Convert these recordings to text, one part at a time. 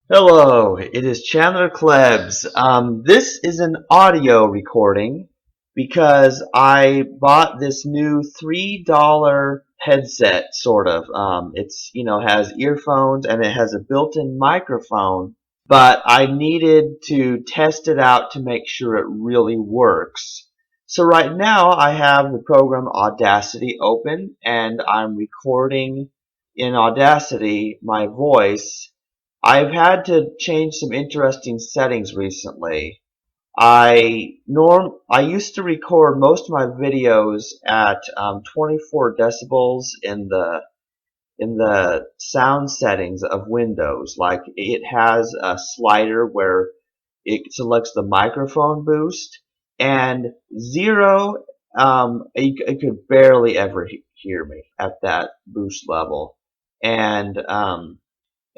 Hello, it is Chandler Klebs. This is an audio recording because I bought this new $3 headset, sort of. Has earphones and it has a built-in microphone, but I needed to test it out to make sure it really works. So right now I have the program Audacity open and I'm recording in Audacity my voice. I've had to change some interesting settings recently. I used to record most of my videos at 24 decibels in the sound settings of Windows. Like it has a slider where it selects the microphone boost, and zero, you could barely ever hear me at that boost level, and um,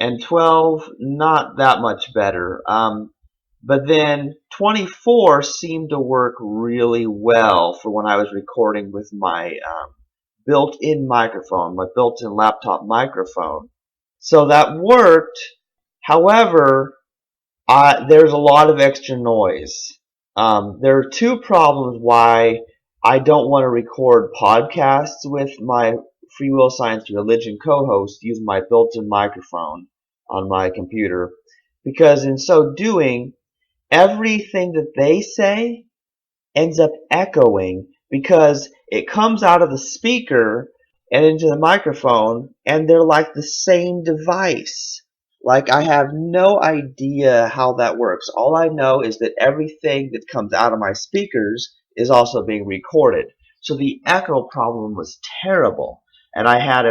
and 12 not that much better. But then 24 seemed to work really well for when I was recording with my built-in microphone, my built-in laptop microphone. So that worked. However, there's a lot of extra noise. There are two problems why I don't want to record podcasts with my Free Will Science Religion co-host using my built-in microphone on my computer, because in so doing, everything that they say ends up echoing because it comes out of the speaker and into the microphone, and they're like the same device. Like, I have no idea how that works. All I know is that everything that comes out of my speakers is also being recorded. So the echo problem was terrible. And I had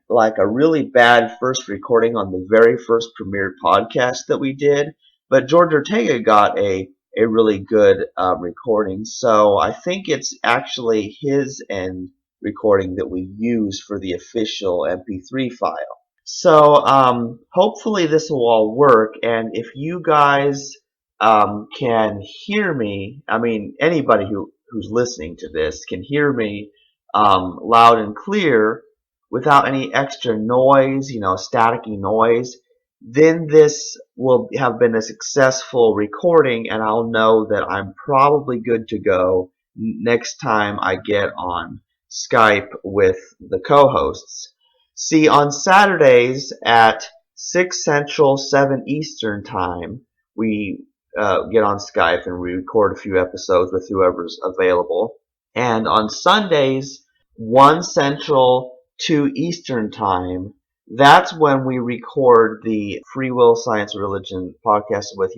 like a really bad first recording on the very first premiered podcast that we did. But George Ortega got a really good recording. So I think it's actually his end recording that we use for the official MP3 file. So hopefully this will all work. And if you guys can hear me, I mean anybody who's listening to this can hear me loud and clear without any extra noise, staticky noise, then this will have been a successful recording, and I'll know that I'm probably good to go next time I get on Skype with the co-hosts. See, on Saturdays at 6 Central, 7 Eastern time, we get on Skype and we record a few episodes with whoever's available. And on Sundays, 1 Central, 2 Eastern time, that's when we record the Free Will Science Religion podcast with,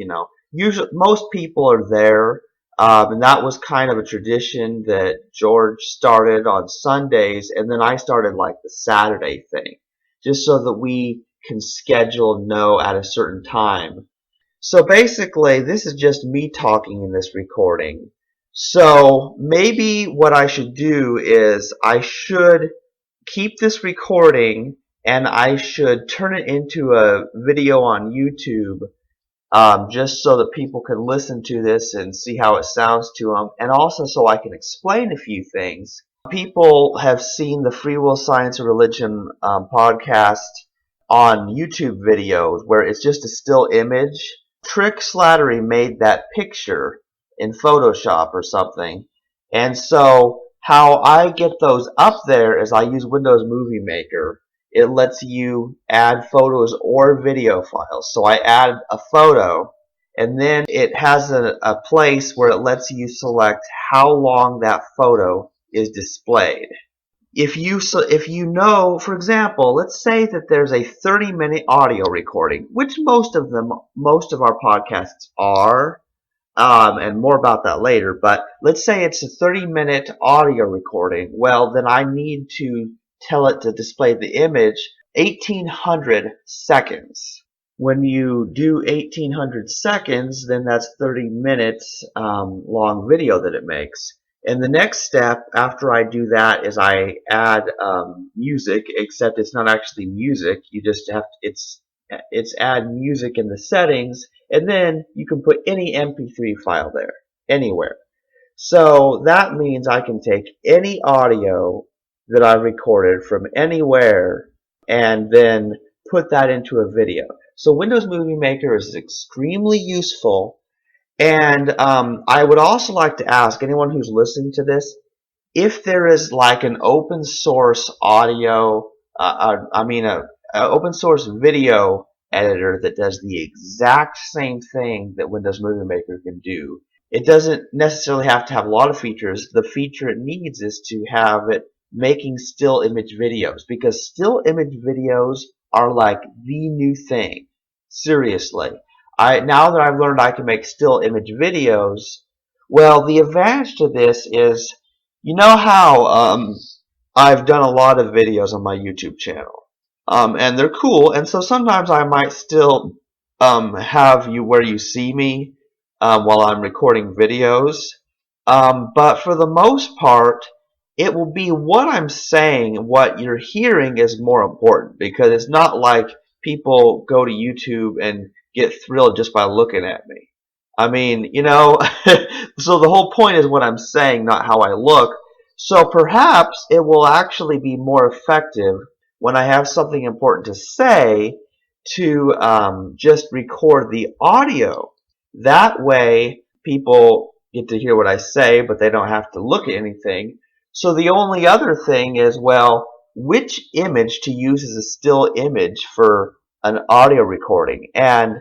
usually most people are there. And that was kind of a tradition that George started on Sundays, and then I started like the Saturday thing, just so that we can know at a certain time. So basically, this is just me talking in this recording. So maybe what I should do is I should keep this recording and I should turn it into a video on YouTube, just so that people can listen to this and see how it sounds to them, and also so I can explain a few things. People have seen the Free Will Science and Religion podcast on YouTube videos where it's just a still image. Trick Slattery made that picture in Photoshop or something, and so how I get those up there is I use Windows Movie Maker. It lets you add photos or video files. So I add a photo, and then it has a place where it lets you select how long that photo is displayed. If you know, for example, let's say that there's a 30-minute audio recording, which most of our podcasts are, and more about that later. But let's say it's a 30-minute audio recording. Well, then I need to tell it to display the image 1800 seconds. When you do 1800 seconds, then that's 30 minutes long video that it makes. And the next step after I do that is I add music, except it's not actually music. You just have it's add music in the settings, and then you can put any MP3 file there, anywhere. So that means I can take any audio that I've recorded from anywhere and then put that into a video. So Windows Movie Maker is extremely useful. And I would also like to ask anyone who's listening to this, if there is like an open source audio, a open source video editor that does the exact same thing that Windows Movie Maker can do. It doesn't necessarily have to have a lot of features. The feature it needs is to have it making still image videos, because still image videos are like the new thing. Seriously. Now that I've learned I can make still image videos, well, the advantage to this is, you know how I've done a lot of videos on my YouTube channel, and they're cool, and so sometimes I might still have you where you see me while I'm recording videos, but for the most part, it will be what I'm saying, what you're hearing is more important, because it's not like people go to YouTube and get thrilled just by looking at me. I mean, so the whole point is what I'm saying, not how I look. So perhaps it will actually be more effective when I have something important to say to just record the audio. That way, people get to hear what I say, but they don't have to look at anything. So the only other thing is, well, which image to use as a still image for an audio recording. And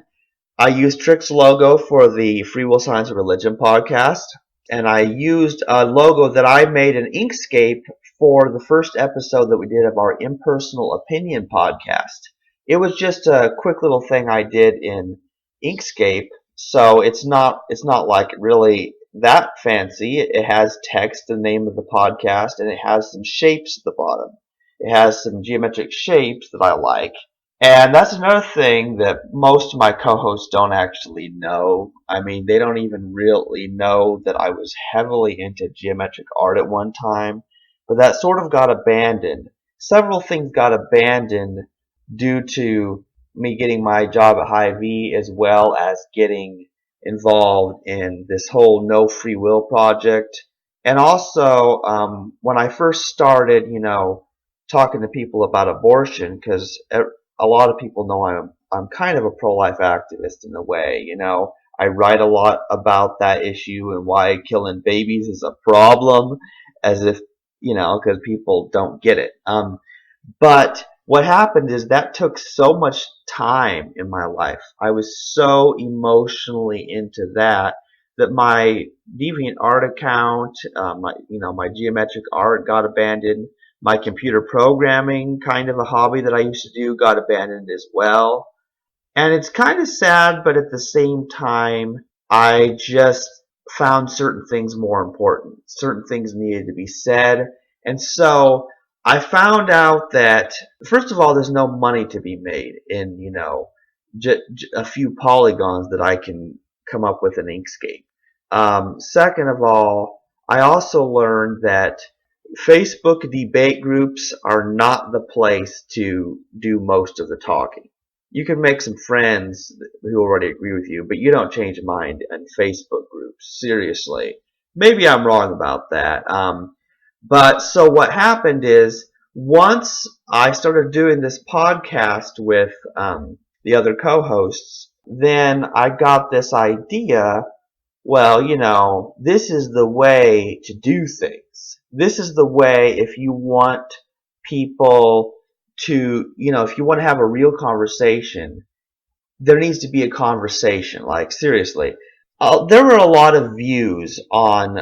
I used Trick's logo for the Free Will Science and Religion podcast, and I used a logo that I made in Inkscape for the first episode that we did of our Impersonal Opinion podcast. It was just a quick little thing I did in Inkscape, so it's not like really that fancy. It has text, the name of the podcast, and it has some shapes at the bottom. It has some geometric shapes that I like. And that's another thing that most of my co-hosts don't actually know. I mean, they don't even really know that I was heavily into geometric art at one time, but that sort of got abandoned. Several things got abandoned due to me getting my job at Hy-Vee, as well as getting involved in this whole no free will project. And also, when I first started, talking to people about abortion, because a lot of people know I'm kind of a pro-life activist in a way. I write a lot about that issue and why killing babies is a problem, as if because people don't get it. But what happened is that took so much time in my life. I was so emotionally into that my DeviantArt account, my geometric art got abandoned. My computer programming, kind of a hobby that I used to do, got abandoned as well. And it's kind of sad, but at the same time, I just found certain things more important. Certain things needed to be said. And so I found out that, first of all, there's no money to be made in, a few polygons that I can come up with in Inkscape. Second of all, I also learned that Facebook debate groups are not the place to do most of the talking. You can make some friends who already agree with you, but you don't change your mind in Facebook groups. Seriously. Maybe I'm wrong about that. But so what happened is, once I started doing this podcast with the other co-hosts, then I got this idea, well, this is the way to do things. This is the way if you want people to, if you want to have a real conversation, there needs to be a conversation. Like, seriously. There were a lot of views on,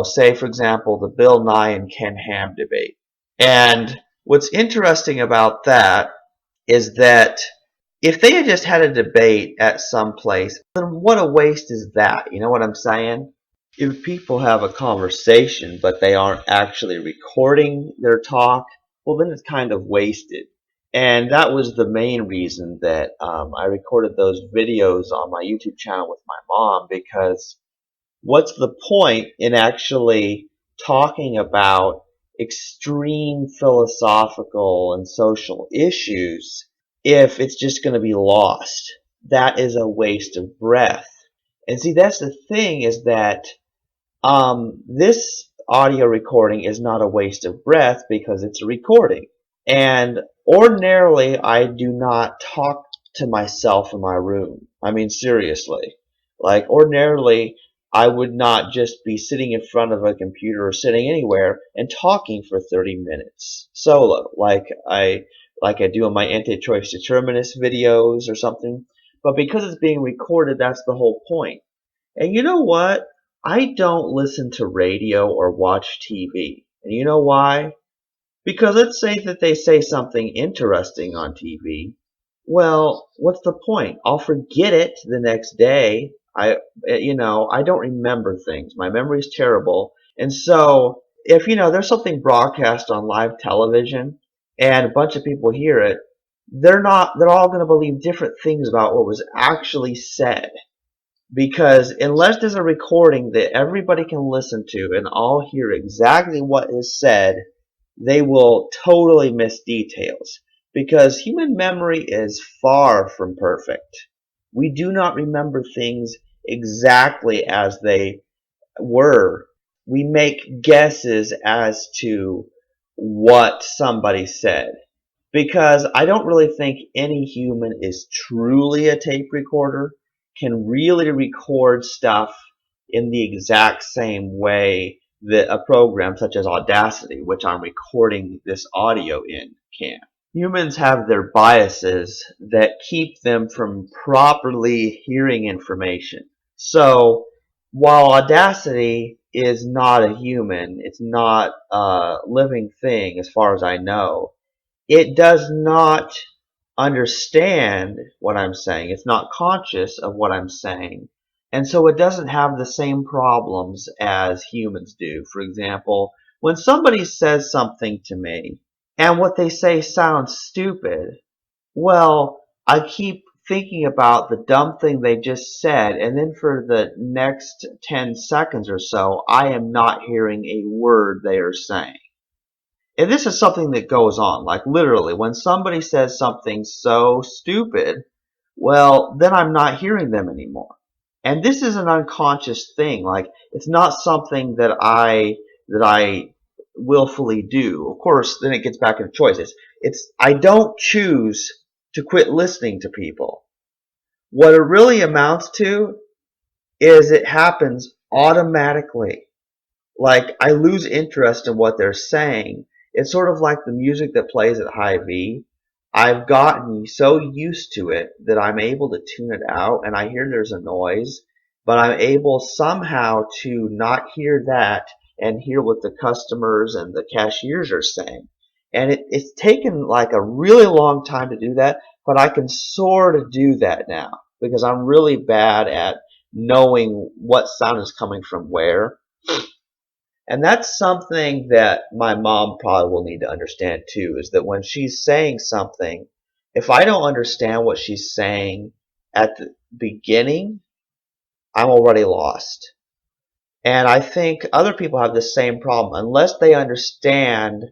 say, for example, the Bill Nye and Ken Ham debate. And what's interesting about that is that if they had just had a debate at some place, then what a waste is that? You know what I'm saying? If people have a conversation, but they aren't actually recording their talk, well, then it's kind of wasted. And that was the main reason that I recorded those videos on my YouTube channel with my mom, because what's the point in actually talking about extreme philosophical and social issues if it's just going to be lost? That is a waste of breath. And see, that's the thing, is that this audio recording is not a waste of breath because it's a recording. And Ordinarily, I do not talk to myself in my room. I mean, seriously. Like, ordinarily, I would not just be sitting in front of a computer or sitting anywhere and talking for 30 minutes solo, like I do in my anti-choice determinist videos or something. But because it's being recorded, that's the whole point. And you know what? I don't listen to radio or watch TV. And you know why? Because let's say that they say something interesting on TV. Well, what's the point? I'll forget it the next day. I don't remember things. My memory's terrible. And so, if, there's something broadcast on live television and a bunch of people hear it, they're all going to believe different things about what was actually said. Because unless there's a recording that everybody can listen to and all hear exactly what is said, they will totally miss details. Because human memory is far from perfect. We do not remember things exactly as they were. We make guesses as to what somebody said. Because I don't really think any human is truly a tape recorder, can really record stuff in the exact same way that a program such as Audacity, which I'm recording this audio in, can. Humans have their biases that keep them from properly hearing information. So, while Audacity is not a human, it's not a living thing as far as I know, it does not understand what I'm saying. It's not conscious of what I'm saying. And so it doesn't have the same problems as humans do. For example, when somebody says something to me and what they say sounds stupid, well, I keep thinking about the dumb thing they just said, and then for the next 10 seconds or so, I am not hearing a word they are saying. And this is something that goes on, like literally, when somebody says something so stupid, well, then I'm not hearing them anymore. And this is an unconscious thing. Like, it's not something that I willfully do. Of course, then it gets back into choices. I don't choose to quit listening to people. What it really amounts to is it happens automatically. Like, I lose interest in what they're saying. It's sort of like the music that plays at high V. I've gotten so used to it that I'm able to tune it out, and I hear there's a noise, but I'm able somehow to not hear that and hear what the customers and the cashiers are saying. And it's taken like a really long time to do that, but I can sort of do that now because I'm really bad at knowing what sound is coming from where. And that's something that my mom probably will need to understand too, is that when she's saying something, if I don't understand what she's saying at the beginning, I'm already lost. And I think other people have the same problem. Unless they understand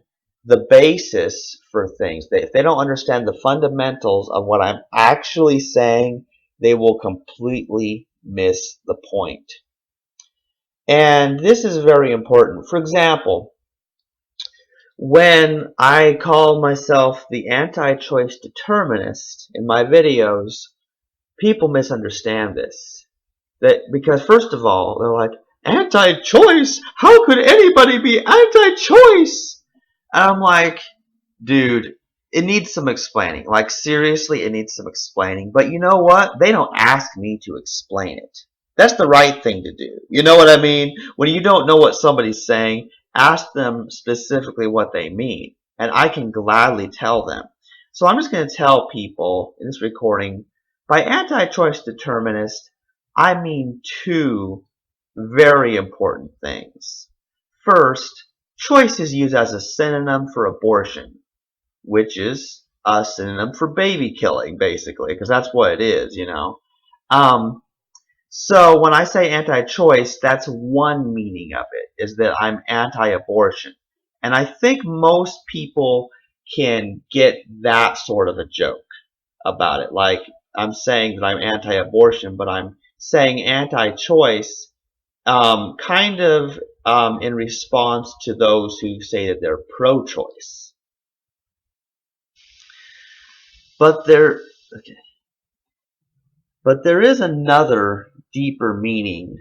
the basis for things, if they don't understand the fundamentals of what I'm actually saying, they will completely miss the point. And this is very important. For example, when I call myself the anti-choice determinist in my videos, people misunderstand this. Because first of all, they're like, anti-choice? How could anybody be anti-choice? And I'm like, dude, it needs some explaining. Like, seriously, it needs some explaining. But you know what? They don't ask me to explain it. That's the right thing to do. You know what I mean? When you don't know what somebody's saying, ask them specifically what they mean. And I can gladly tell them. So I'm just going to tell people in this recording, by anti-choice determinist, I mean two very important things. First, choice is used as a synonym for abortion, which is a synonym for baby killing, basically, because that's what it is, you know. So when I say anti-choice, that's one meaning of it, is that I'm anti-abortion. And I think most people can get that sort of a joke about it. Like, I'm saying that I'm anti-abortion, but I'm saying anti-choice kind of in response to those who say that they're pro-choice. But there, okay. But there is another deeper meaning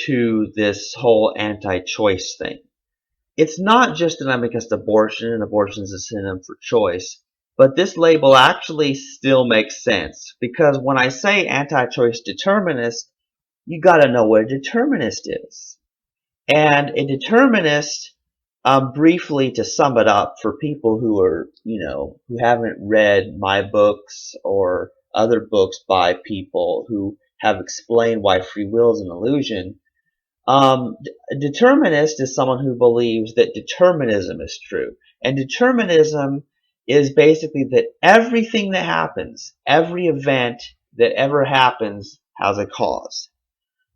to this whole anti-choice thing. It's not just that I'm against abortion and abortion is a synonym for choice, but this label actually still makes sense because when I say anti-choice determinist, you got to know what a determinist is. And a determinist, briefly to sum it up for people who are, who haven't read my books or other books by people who have explained why free will is an illusion, a determinist is someone who believes that determinism is true. And determinism is basically that everything that happens, every event that ever happens has a cause.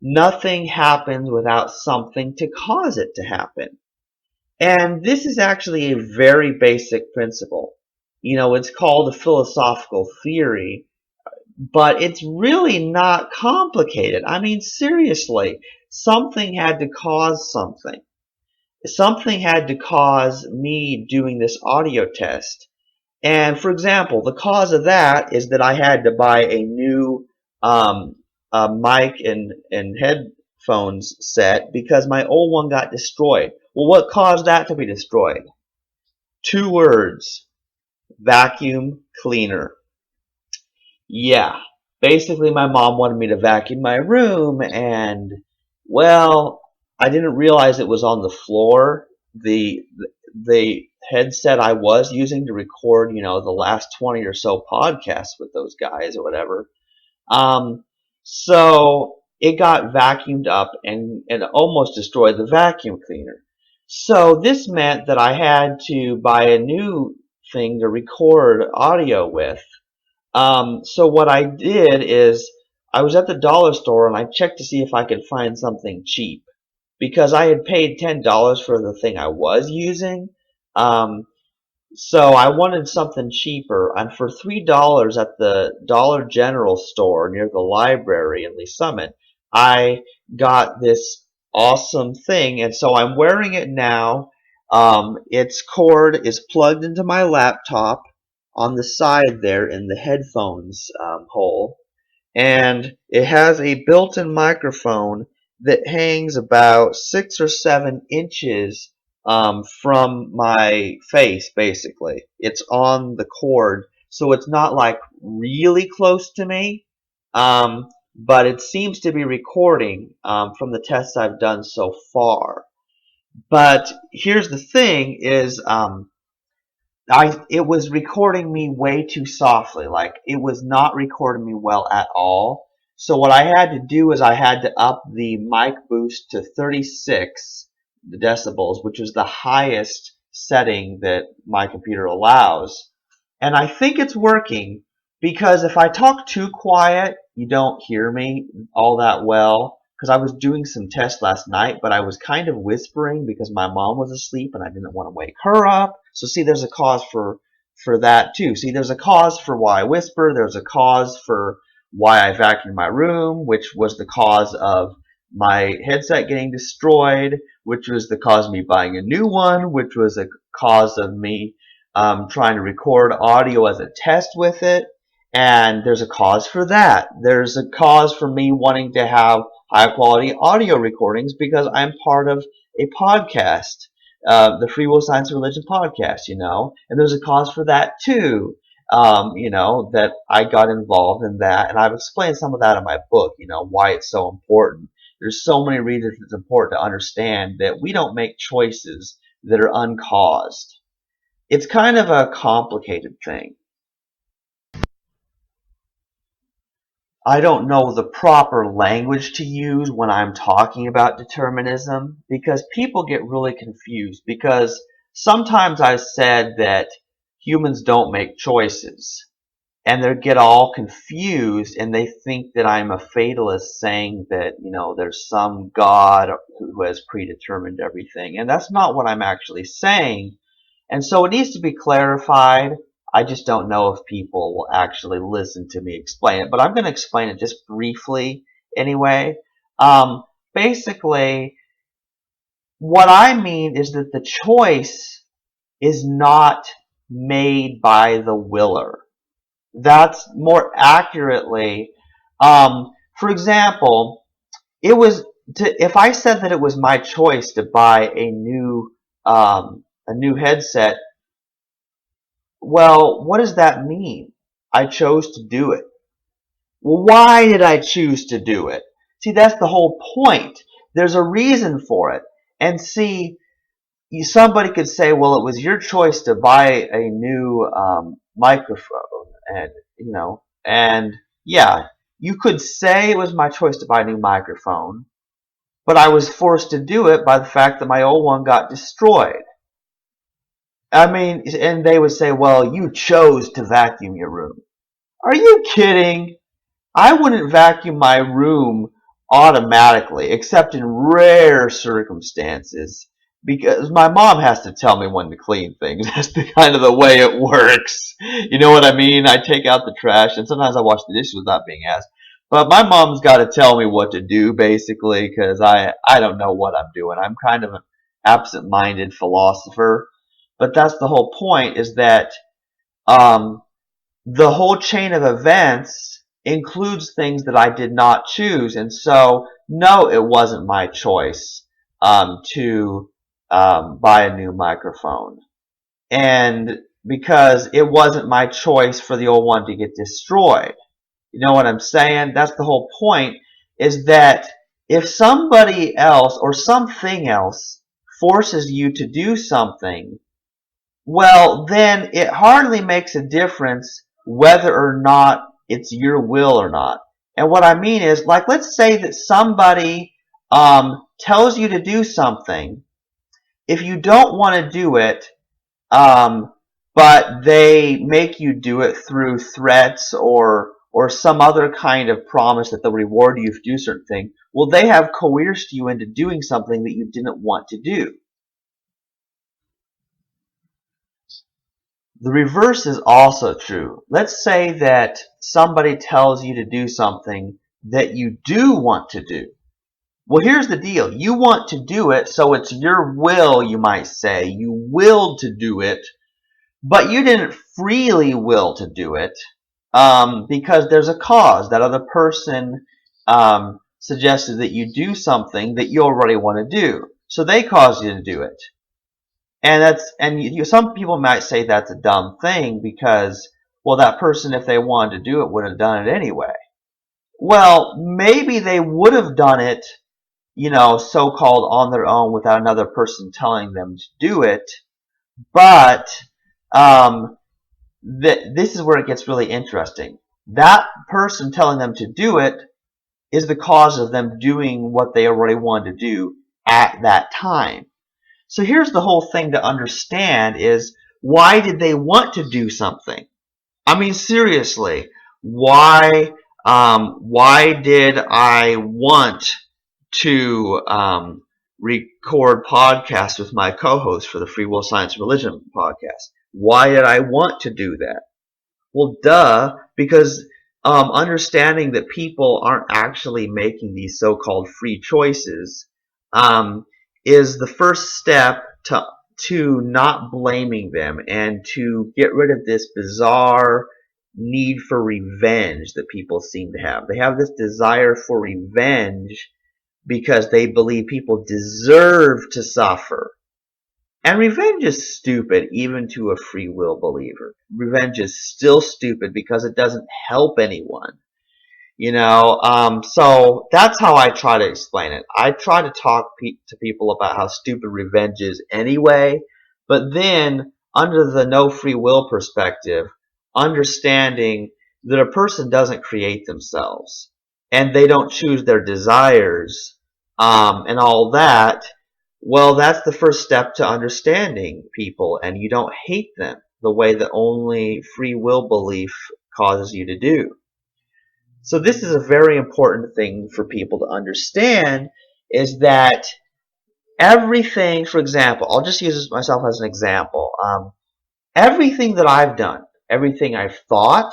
Nothing happens without something to cause it to happen. And this is actually a very basic principle. It's called a philosophical theory, but it's really not complicated. I mean, seriously, something had to cause something. Something had to cause me doing this audio test. And for example, the cause of that is that I had to buy a new mic and headphones set because my old one got destroyed. Well, what caused that to be destroyed? 2 words: vacuum cleaner. Yeah, basically my mom wanted me to vacuum my room and, well, I didn't realize it was on the floor. The headset I was using to record, the last 20 or so podcasts with those guys or whatever. Um, so it got vacuumed up and almost destroyed the vacuum cleaner. So this meant that I had to buy a new thing to record audio with. So what I did is I was at the dollar store and I checked to see if I could find something cheap because I had paid $10 for the thing I was using. Um, so I wanted something cheaper, and for $3 at the Dollar General store near the library in Lee Summit, I got this awesome thing, and so I'm wearing it now. Its cord is plugged into my laptop on the side there in the headphones hole, and it has a built-in microphone that hangs about 6 or 7 inches from my face, basically. It's on the cord, so it's not like really close to me, but it seems to be recording from the tests I've done so far. But here's the thing is it was recording me way too softly. Like, it was not recording me well at all. So what I had to do is I had to up the mic boost to 36 decibels, which is the highest setting that my computer allows. And I think it's working because if I talk too quiet, you don't hear me all that well. Because I was doing some tests last night, but I was kind of whispering because my mom was asleep and I didn't want to wake her up. So see, there's a cause for that too. See, there's a cause for why I whisper. There's a cause for why I vacuumed my room, which was the cause of my headset getting destroyed, which was the cause of me buying a new one, which was a cause of me trying to record audio as a test with it. And there's a cause for that. There's a cause for me wanting to have high quality audio recordings because I'm part of a podcast, the Free Will Science and Religion podcast, and there's a cause for that too, that I got involved in that, and I've explained some of that in my book, why it's so important. There's so many reasons it's important to understand that we don't make choices that are uncaused. It's kind of a complicated thing. I don't know the proper language to use when I'm talking about determinism because people get really confused because sometimes I've said that humans don't make choices and they get all confused and they think that I'm a fatalist saying that, there's some God who has predetermined everything, and that's not what I'm actually saying. And so it needs to be clarified. I just don't know if people will actually listen to me explain it, but I'm going to explain it just briefly anyway. Basically, what I mean is that the choice is not made by the willer. That's more accurately. For example, it was if I said that it was my choice to buy a new headset, well, what does that mean? I chose to do it. Well, why did I choose to do it? See, that's the whole point. There's a reason for it. And see, somebody could say, well, it was your choice to buy a new microphone, and and yeah, you could say it was my choice to buy a new microphone, but I was forced to do it by the fact that my old one got destroyed. I mean, and they would say, well, you chose to vacuum your room. Are you kidding? I wouldn't vacuum my room automatically, except in rare circumstances, because my mom has to tell me when to clean things. That's kind of the way it works. You know what I mean? I take out the trash, and sometimes I wash the dishes without being asked. But my mom's got to tell me what to do, basically, because I don't know what I'm doing. I'm kind of an absent-minded philosopher. But that's the whole point, is that um, the whole chain of events includes things that I did not choose. And so, no, it wasn't my choice to buy a new microphone. And because it wasn't my choice for the old one to get destroyed. You know what I'm saying? That's the whole point, is that if somebody else or something else forces you to do something, well, then it hardly makes a difference whether or not it's your will or not. And what I mean is, like, let's say that somebody tells you to do something. If you don't want to do it, um, but they make you do it through threats or some other kind of promise that they'll reward you if you do a certain thing, well, they have coerced you into doing something that you didn't want to do. The reverse is also true. Let's say that somebody tells you to do something that you do want to do. Well, here's the deal. You want to do it, so it's your will, you might say. You willed to do it, but you didn't freely will to do it because there's a cause. That other person suggested that you do something that you already want to do. So they caused you to do it. Some people might say that's a dumb thing because, well, that person, if they wanted to do it, would have done it anyway. Well, maybe they would have done it, so-called on their own without another person telling them to do it. But this is where it gets really interesting. That person telling them to do it is the cause of them doing what they already wanted to do at that time. So here's the whole thing to understand is, why did they want to do something? I mean, seriously, why did I want to record podcasts with my co-host for the Free Will, Science, and Religion podcast? Why did I want to do that? Well, duh, because understanding that people aren't actually making these so-called free choices is the first step to not blaming them and to get rid of this bizarre need for revenge that people seem to have. They have this desire for revenge because they believe people deserve to suffer. And revenge is stupid, even to a free will believer. Revenge is still stupid because it doesn't help anyone. So that's how I try to explain it. I try to talk to people about how stupid revenge is anyway, but then under the no free will perspective, understanding that a person doesn't create themselves and they don't choose their desires and all that, well, that's the first step to understanding people, and you don't hate them the way that only free will belief causes you to do. So this is a very important thing for people to understand, is that everything, for example, I'll just use myself as an example. Everything that I've done, everything I've thought,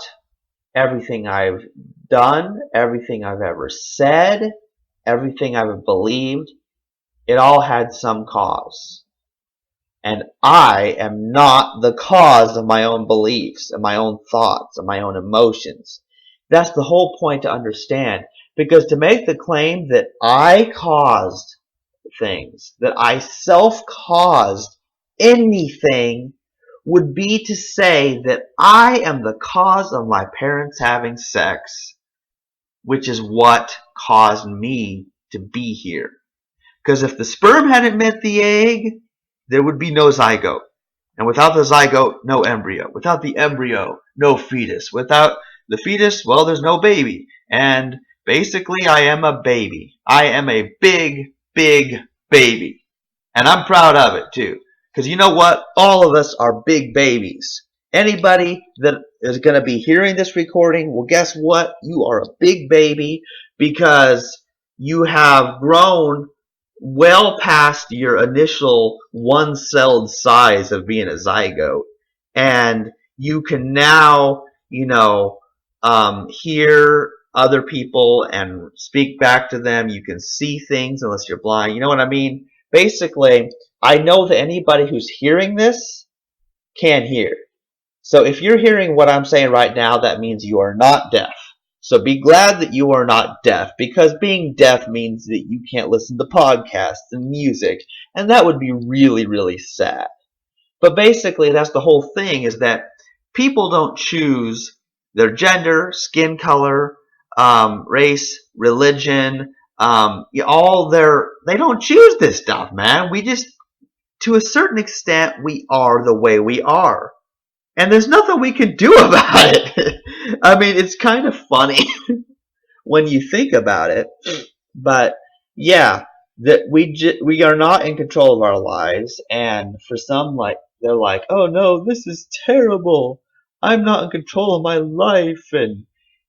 everything I've done, everything I've ever said, everything I've believed, it all had some cause. And I am not the cause of my own beliefs and my own thoughts and my own emotions. That's the whole point to understand. Because to make the claim that I caused things, that I self-caused anything, would be to say that I am the cause of my parents having sex, which is what caused me to be here. Because if the sperm hadn't met the egg, there would be no zygote. And without the zygote, no embryo. Without the embryo, no fetus. Without the fetus, well, there's no baby. And basically, I am a baby. I am a big, big baby. And I'm proud of it, too. Because you know what? All of us are big babies. Anybody that is going to be hearing this recording, well, guess what? You are a big baby because you have grown well past your initial one-celled size of being a zygote. And you can now, hear other people and speak back to them. You can see things unless you're blind. You know what I mean? Basically, I know that anybody who's hearing this can hear. So if you're hearing what I'm saying right now, that means you are not deaf. So be glad that you are not deaf, because being deaf means that you can't listen to podcasts and music, and that would be really, really sad. But basically, that's the whole thing, is that people don't choose their gender, skin color, race, religion, they don't choose this stuff, man. We just, to a certain extent, we are the way we are. And there's nothing we can do about it. I mean, it's kind of funny when you think about it. But yeah, that we are not in control of our lives, and for some, like, they're like, "Oh no, this is terrible. I'm not in control of my life."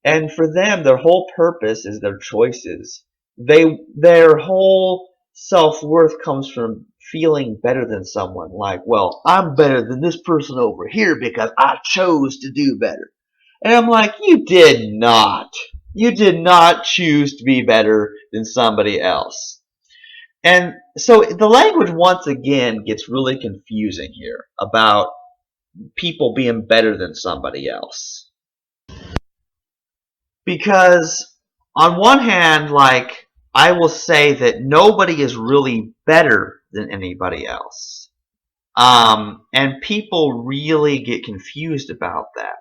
And for them, their whole purpose is their choices. Their whole self-worth comes from feeling better than someone. Like, well, I'm better than this person over here because I chose to do better. And I'm like, you did not. You did not choose to be better than somebody else. And so the language once again gets really confusing here about people being better than somebody else. Because on one hand, like, I will say that nobody is really better than anybody else. And people really get confused about that.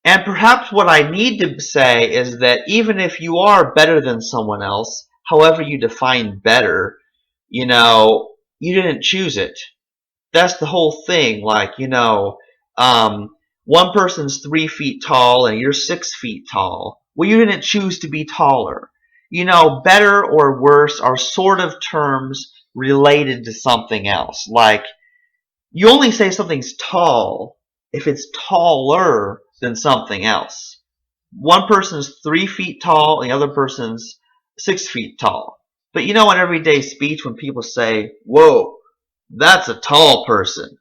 And perhaps what I need to say is that even if you are better than someone else, however you define better, you didn't choose it. That's the whole thing. Like, one person's 3 feet tall and you're 6 feet tall. Well, you didn't choose to be taller. Better or worse are sort of terms related to something else. Like, you only say something's tall if it's taller than something else. One person's 3 feet tall and the other person's 6 feet tall. But in everyday speech, when people say, "Whoa, that's a tall person,"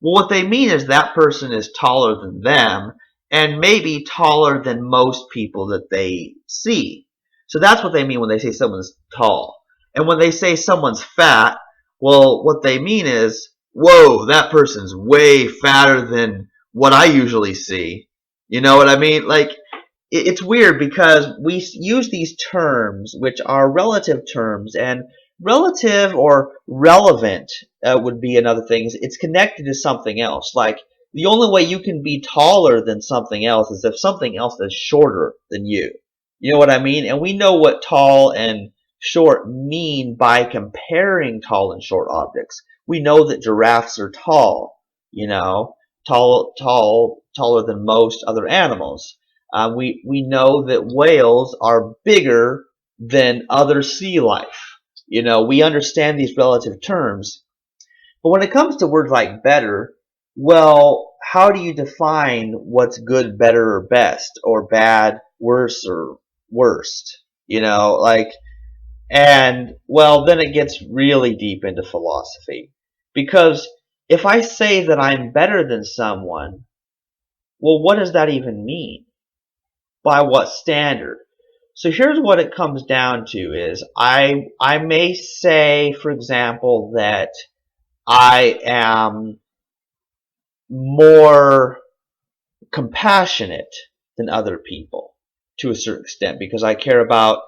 well, what they mean is that person is taller than them, and maybe taller than most people that they see. So that's what they mean when they say someone's tall. And when they say someone's fat, well, what they mean is, "Whoa, that person's way fatter than what I usually see." You know what I mean? Like, it's weird because we use these terms, which are relative terms, and relative or relevant would be another thing. It's connected to something else. Like, the only way you can be taller than something else is if something else is shorter than you. You know what I mean? And we know what tall and short mean by comparing tall and short objects. We know that giraffes are tall, taller than most other animals. We know that whales are bigger than other sea life. We understand these relative terms. But when it comes to words like better, well, how do you define what's good, better, or best, or bad, worse, or worst? And well, then it gets really deep into philosophy. Because if I say that I'm better than someone, well, what does that even mean? By what standard? So here's what it comes down to is I may say, for example, that I am more compassionate than other people to a certain extent because I care about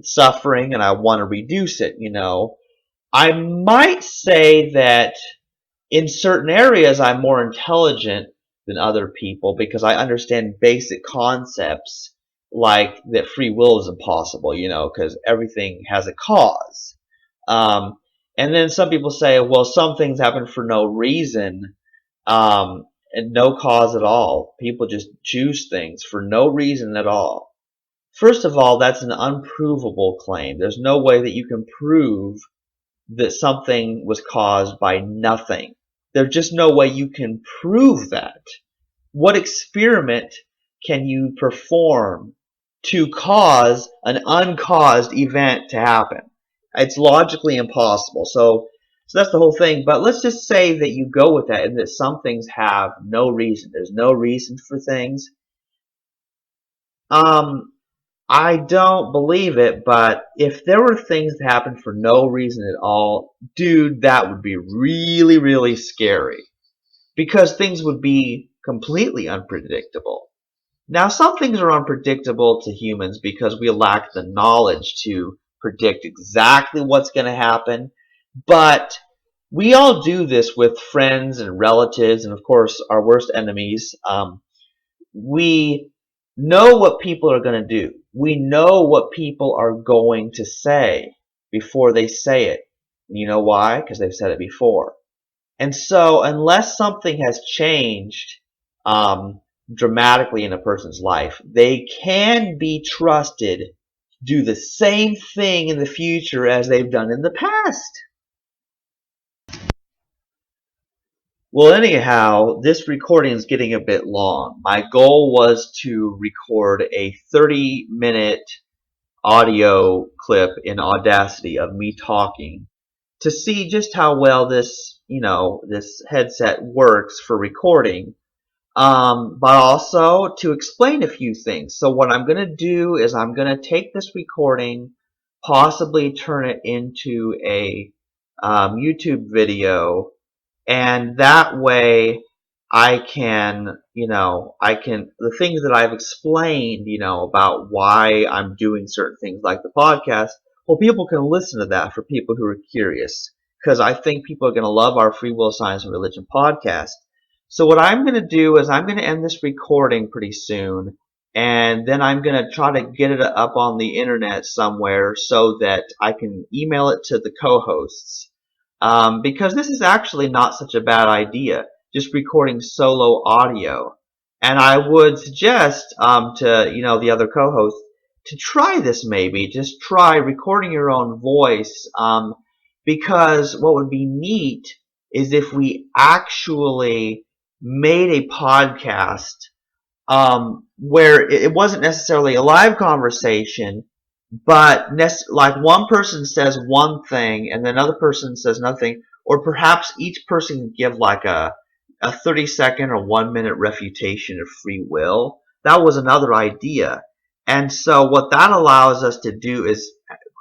suffering and I want to reduce it, you know. I might say that in certain areas I'm more intelligent than other people because I understand basic concepts like that free will is impossible, you know, because everything has a cause. Um, and then some people say, well, some things happen for no reason, and no cause at all. People just choose things for no reason at all. First of all, that's an unprovable claim. There's no way that you can prove that something was caused by nothing. There's just no way you can prove that. What experiment can you perform to cause an uncaused event to happen? It's logically impossible. So that's the whole thing. But let's just say that you go with that and that some things have no reason. There's no reason for things. Um, I don't believe it, but if there were things that happened for no reason at all, dude, that would be really, really scary because things would be completely unpredictable. Now, some things are unpredictable to humans because we lack the knowledge to predict exactly what's going to happen, but we all do this with friends and relatives and, of course, our worst enemies. We know what people are going to do. We know what people are going to say before they say it. You know why? Because they've said it before. And so, unless something has changed dramatically in a person's life, they can be trusted to do the same thing in the future as they've done in the past. Well, anyhow, this recording is getting a bit long. My goal was to record a 30-minute audio clip in Audacity of me talking to see just how well this, you know, this headset works for recording, but also to explain a few things. So what I'm going to do is I'm going to take this recording, possibly turn it into a YouTube video, and that way I can, the things that I've explained, about why I'm doing certain things like the podcast, well, people can listen to that for people who are curious, because I think people are going to love our Free Will, Science, and Religion podcast. So what I'm going to do is I'm going to end this recording pretty soon, and then I'm going to try to get it up on the internet somewhere so that I can email it to the co-hosts. Because this is actually not such a bad idea, just recording solo audio. And I would suggest to the other co-hosts to try this maybe. Just try recording your own voice, because what would be neat is if we actually made a podcast where it wasn't necessarily a live conversation, but like one person says one thing and then another person says another thing, or perhaps each person can give like a 30-second or 1-minute refutation of free will. That was another idea. And so what that allows us to do is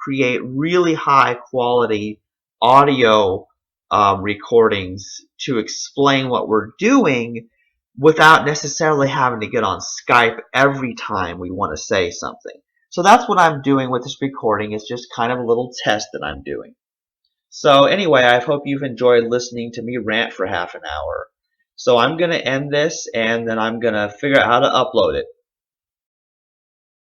create really high quality audio recordings to explain what we're doing without necessarily having to get on Skype every time we want to say something. So that's what I'm doing with this recording. It's just kind of a little test that I'm doing. So anyway, I hope you've enjoyed listening to me rant for half an hour. So I'm going to end this and then I'm going to figure out how to upload it.